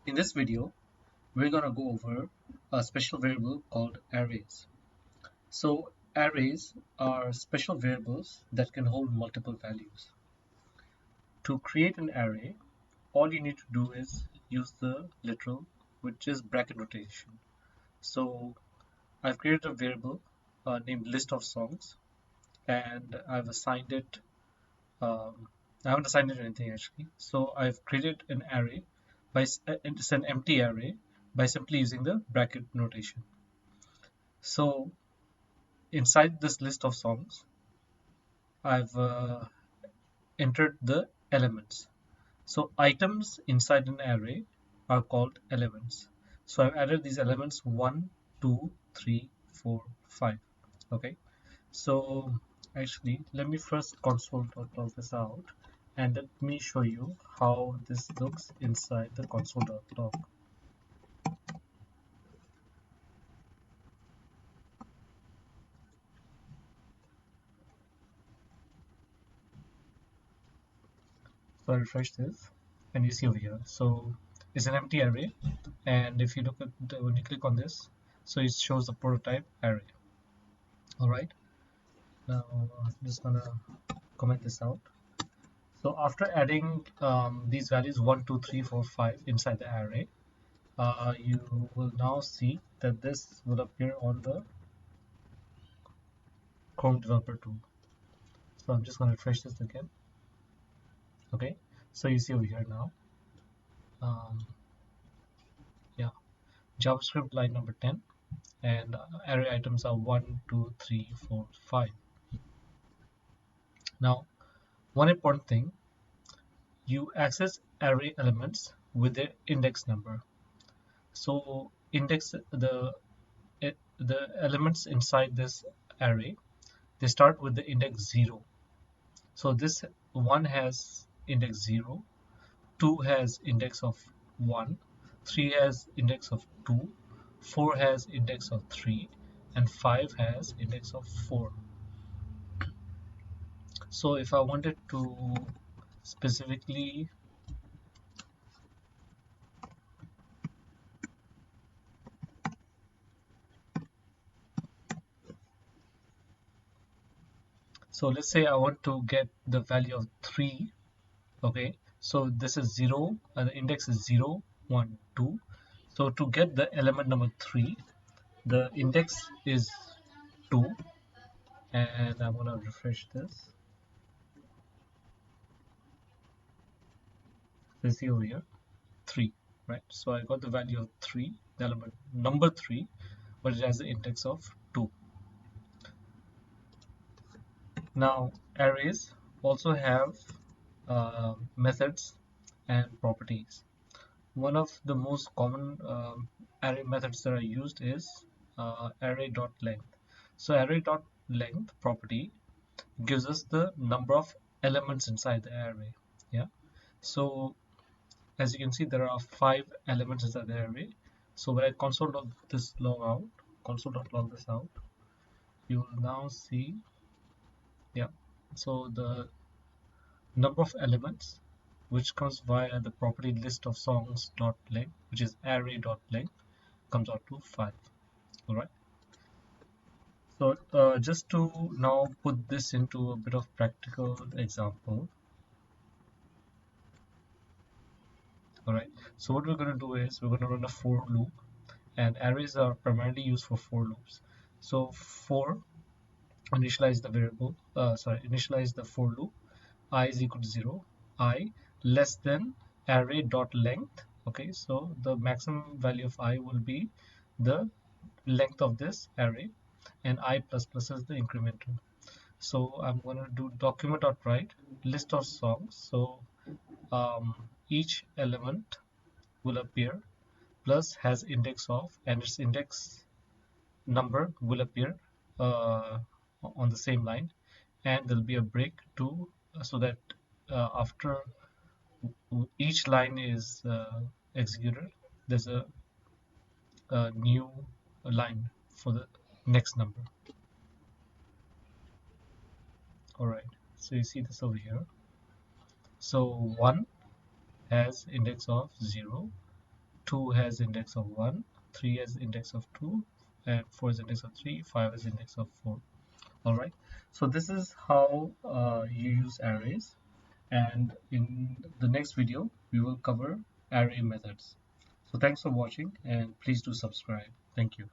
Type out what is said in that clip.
In this video, we're going to go over a special variable called arrays. So arrays are special variables that can hold multiple values. To create an array, all you need to do is use the literal, which is bracket notation. So I've created a variable named list of songs, and I've assigned it. I haven't assigned it anything actually. So I've created an array it's an empty array by simply using the bracket notation. So inside this list of songs, I've entered the elements. So items inside an array are called elements. So I've added these elements 1, 2, 3, 4, 5. Okay. So actually, let me first console.log this out and let me show you how this looks inside the console.log. So I refresh this and you see over here. So it's an empty array, and if you look at when you click on this, so it shows the prototype array. All right. Now I'm just gonna comment this out. So after adding these values 1, 2, 3, 4, 5 inside the array, you will now see that this will appear on the Chrome Developer tool. So I'm just going to refresh this again. Okay, so you see over here now. Um, yeah, JavaScript line number 10, and array items are 1, 2, 3, 4, 5. Now, one important thing, you access array elements with their index number. So index the elements inside this array, they start with the index 0. So this one has index 0, 2 has index of 1, 3 has index of 2, 4 has index of 3, and 5 has index of 4. So if I wanted to specifically so let's say I want to get the value of 3. Okay, so this is 0 and the index is 0, 1, 2. So to get the element number 3, the index is 2, and I'm gonna refresh this. You see over here 3, right? So I got the value of 3, the element number 3, but it has the index of 2. Now arrays also have methods and properties. One of the most common array methods that are used is array.length. So array.length property gives us the number of elements inside the array. Yeah. So as you can see, there are 5 elements inside the array. So when I console.log this out, you will now see, yeah. So the number of elements which comes via the property list of songs dot length, which is array dot length, comes out to 5. All right. So just to now put this into a bit of practical example. All right. So what we're going to do is we're going to run a for loop, and arrays are primarily used for for loops. So for initialize the variable, initialize the for loop, I is equal to 0, I less than array dot length. Okay, so the maximum value of I will be the length of this array, and I plus plus is the incremental. So I'm going to do document.write list of songs. So each element will appear plus has index of, and its index number will appear uh, on the same line, and there'll be a break to so that after each line is executed, there's a new line for the next number. All right, so you see this over here. So 1 has index of 0, 2 has index of 1, 3 has index of 2, and 4 is index of 3, 5 is index of 4. All right, so this is how you use arrays, and in the next video we will cover array methods. So thanks for watching, and please do subscribe. Thank you.